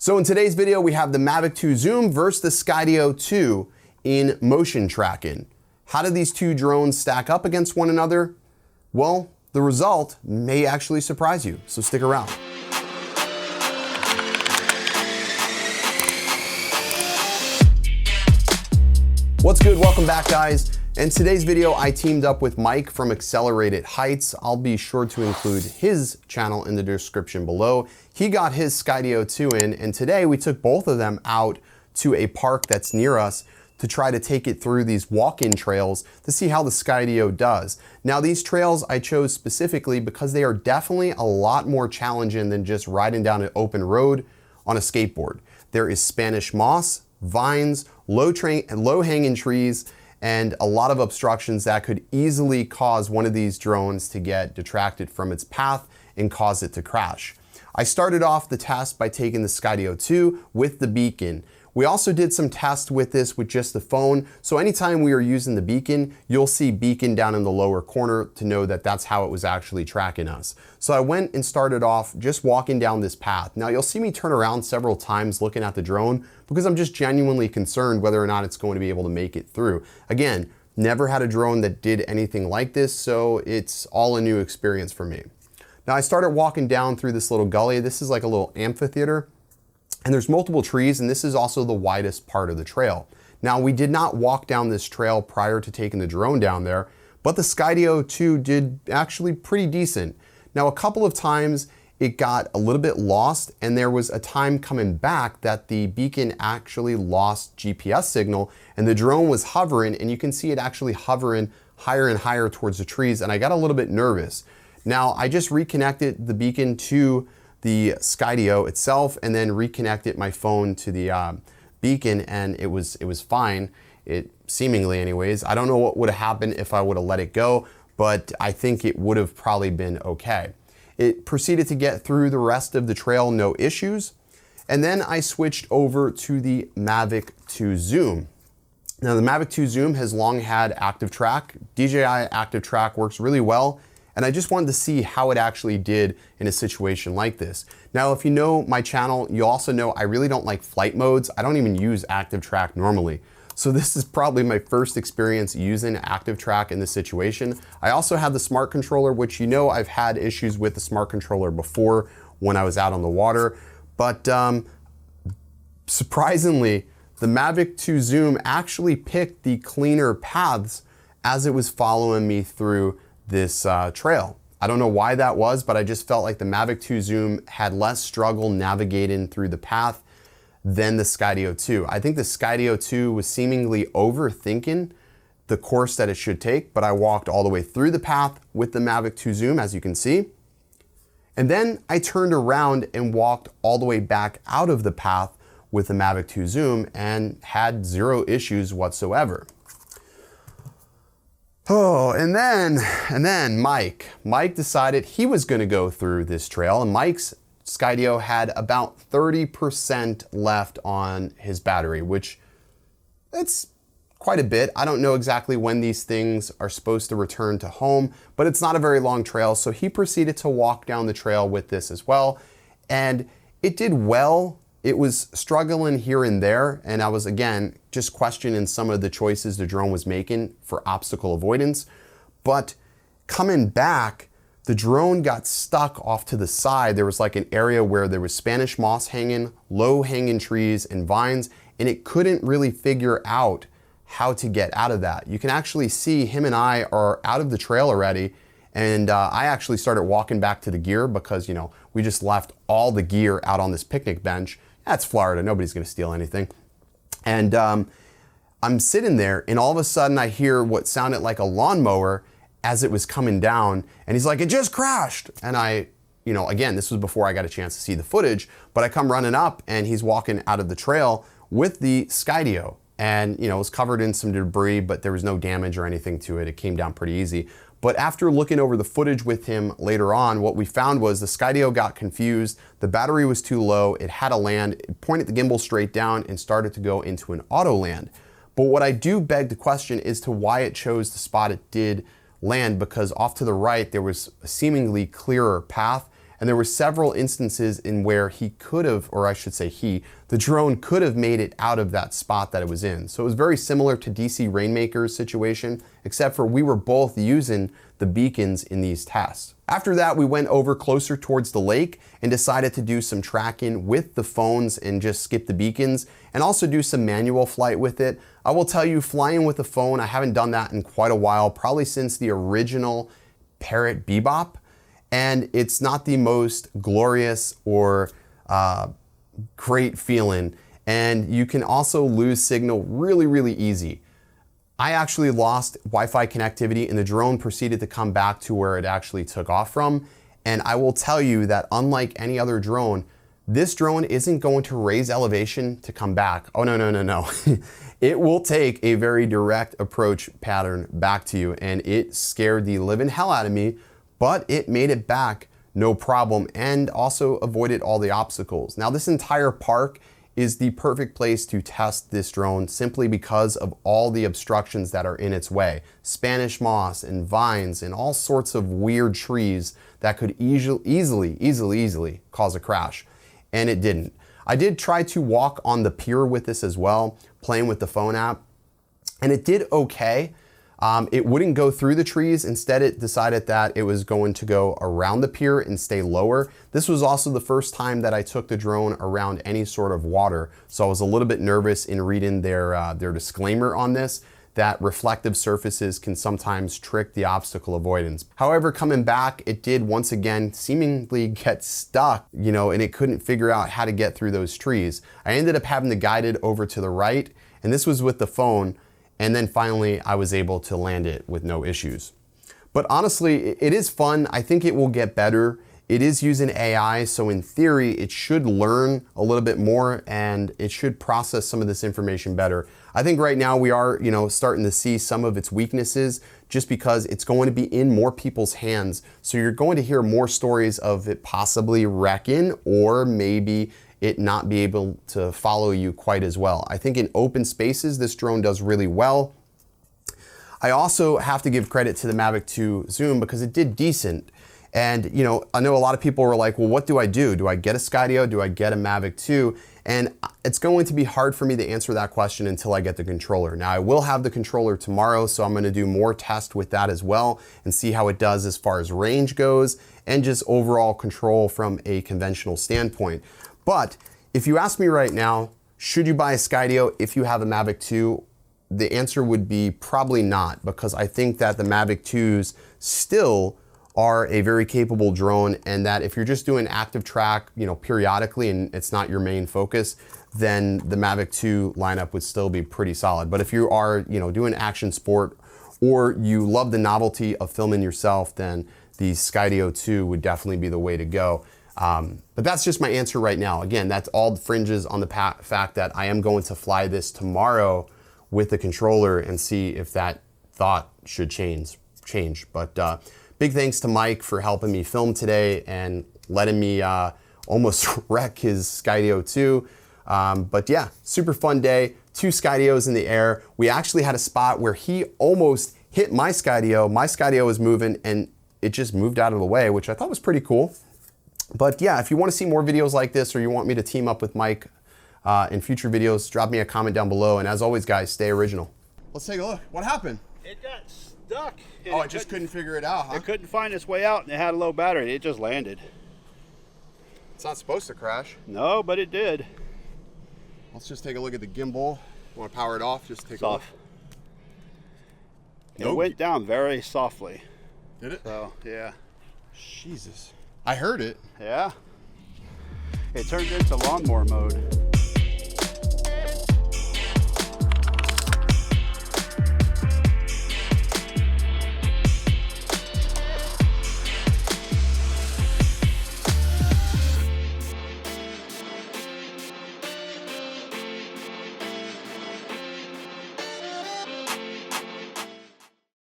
So in today's video, we have the Mavic 2 Zoom versus the Skydio 2 in motion tracking. How do these two drones stack up against one another? Well, the result may actually surprise you, so stick around. What's good? Welcome back, guys. In today's video, I teamed up with Mike from Accelerated Heights. I'll be sure to include his channel in the description below. He got his Skydio 2 in, and today we took both of them out to a park that's near us to try to take it through these walk-in trails to see how the Skydio does. Now, these trails I chose specifically because they are definitely a lot more challenging than just riding down an open road on a skateboard. There is Spanish moss, vines, low-hanging trees, and a lot of obstructions that could easily cause one of these drones to get detracted from its path and cause it to crash. I started off the test by taking the Skydio 2 with the beacon. We also did some tests with this with just the phone, so anytime we are using the beacon, you'll see beacon down in the lower corner to know that that's how it was actually tracking us. So I went and started off just walking down this path. Now you'll see me turn around several times looking at the drone because I'm just genuinely concerned whether or not it's going to be able to make it through. Again, never had a drone that did anything like this, so it's all a new experience for me. Now I started walking down through this little gully. This is like a little amphitheater. And there's multiple trees, and this is also the widest part of the trail. Now, we did not walk down this trail prior to taking the drone down there, but the Skydio 2 did actually pretty decent. Now, a couple of times it got a little bit lost, and there was a time coming back that the beacon actually lost GPS signal, and the drone was hovering, and you can see it actually hovering higher and higher towards the trees, and I got a little bit nervous. Now, I just reconnected the beacon to the Skydio itself and then reconnected my phone to the beacon, and it was fine. It seemingly anyways. I don't know what would have happened if I would have let it go, but I think it would have probably been okay. It proceeded to get through the rest of the trail, no issues. And then I switched over to the Mavic 2 Zoom. Now the Mavic 2 Zoom has long had active track. DJI active track works really well. And I just wanted to see how it actually did in a situation like this. Now, if you know my channel, you also know I really don't like flight modes. I don't even use active track normally. So this is probably my first experience using active track in this situation. I also have the smart controller, which you know I've had issues with the smart controller before when I was out on the water. But surprisingly, the Mavic 2 Zoom actually picked the cleaner paths as it was following me through this trail. I don't know why that was, but I just felt like the Mavic 2 Zoom had less struggle navigating through the path than the Skydio 2. I think the Skydio 2 was seemingly overthinking the course that it should take, but I walked all the way through the path with the Mavic 2 Zoom, as you can see. And then I turned around and walked all the way back out of the path with the Mavic 2 Zoom and had zero issues whatsoever. Oh, and then Mike decided he was gonna go through this trail, and Mike's Skydio had about 30% left on his battery, which it's quite a bit. I don't know exactly when these things are supposed to return to home, but it's not a very long trail, so he proceeded to walk down the trail with this as well, and it did well. It was struggling here and there, and I was, again, just questioning some of the choices the drone was making for obstacle avoidance. But coming back, the drone got stuck off to the side. There was like an area where there was Spanish moss hanging, low-hanging trees and vines, and it couldn't really figure out how to get out of that. You can actually see him and I are out of the trail already, and I actually started walking back to the gear because, you know, we just left all the gear out on this picnic bench. That's Florida, nobody's gonna steal anything. And I'm sitting there, and all of a sudden I hear what sounded like a lawnmower as it was coming down, and he's like, it just crashed. And I, you know, again, this was before I got a chance to see the footage, but I come running up and he's walking out of the trail with the Skydio. And, you know, it was covered in some debris, but there was no damage or anything to it. It came down pretty easy. But after looking over the footage with him later on, what we found was the Skydio got confused, the battery was too low, it had to land, it pointed the gimbal straight down and started to go into an auto land. But what I do beg the question is to why it chose the spot it did land, because off to the right there was a seemingly clearer path, And there were several instances in where he could have, or I should say the drone could have made it out of that spot that it was in. So it was very similar to DC Rainmaker's situation, except for we were both using the beacons in these tests. After that, we went over closer towards the lake and decided to do some tracking with the phones and just skip the beacons and also do some manual flight with it. I will tell you, flying with a phone, I haven't done that in quite a while, probably since the original Parrot Bebop. And it's not the most glorious or great feeling. And you can also lose signal really, really easy. I actually lost Wi-Fi connectivity and the drone proceeded to come back to where it actually took off from. And I will tell you that unlike any other drone, this drone isn't going to raise elevation to come back. Oh, no, no, no, no. It will take a very direct approach pattern back to you. And it scared the living hell out of me, but it made it back no problem and also avoided all the obstacles. Now, this entire park is the perfect place to test this drone simply because of all the obstructions that are in its way. Spanish moss and vines and all sorts of weird trees that could easily cause a crash. And it didn't. I did try to walk on the pier with this as well, playing with the phone app, and it did okay. It wouldn't go through the trees. Instead, it decided that it was going to go around the pier and stay lower. This was also the first time that I took the drone around any sort of water. So I was a little bit nervous in reading their disclaimer on this, that reflective surfaces can sometimes trick the obstacle avoidance. However, coming back, it did once again seemingly get stuck, and it couldn't figure out how to get through those trees. I ended up having to guide it over to the right, and this was with the phone. And then finally, I was able to land it with no issues. But honestly, it is fun. I think it will get better. It is using AI, so in theory, it should learn a little bit more and it should process some of this information better. I think right now we are, starting to see some of its weaknesses just because it's going to be in more people's hands. So you're going to hear more stories of it possibly wrecking or maybe it not be able to follow you quite as well. I think in open spaces, this drone does really well. I also have to give credit to the Mavic 2 zoom because it did decent. And I know a lot of people were like, well, what do I do? Do I get a Skydio? Do I get a Mavic 2? And it's going to be hard for me to answer that question until I get the controller. Now I will have the controller tomorrow, so I'm gonna do more tests with that as well and see how it does as far as range goes and just overall control from a conventional standpoint. But if you ask me right now, should you buy a Skydio if you have a Mavic 2? The answer would be probably not, because I think that the Mavic 2s still are a very capable drone, and that if you're just doing active track, periodically and it's not your main focus, then the Mavic 2 lineup would still be pretty solid. But if you are, doing action sport or you love the novelty of filming yourself, then the Skydio 2 would definitely be the way to go. But that's just my answer right now. Again, that's all the fringes on the fact that I am going to fly this tomorrow with the controller and see if that thought should change. But big thanks to Mike for helping me film today and letting me almost wreck his Skydio 2. But yeah, super fun day. 2 Skydios in the air. We actually had a spot where he almost hit my Skydio. My Skydio was moving and it just moved out of the way, which I thought was pretty cool. But yeah, if you want to see more videos like this or you want me to team up with Mike in future videos, drop me a comment down below. And as always, guys, stay original. Let's take a look. What happened? It got stuck. Oh, it just couldn't figure it out, huh? It couldn't find its way out and it had a low battery. It just landed. It's not supposed to crash. No, but it did. Let's just take a look at the gimbal. You want to power it off? Just take a look. It went down very softly. Did it? So, yeah. Jesus. I heard it. Yeah. It turned into lawnmower mode.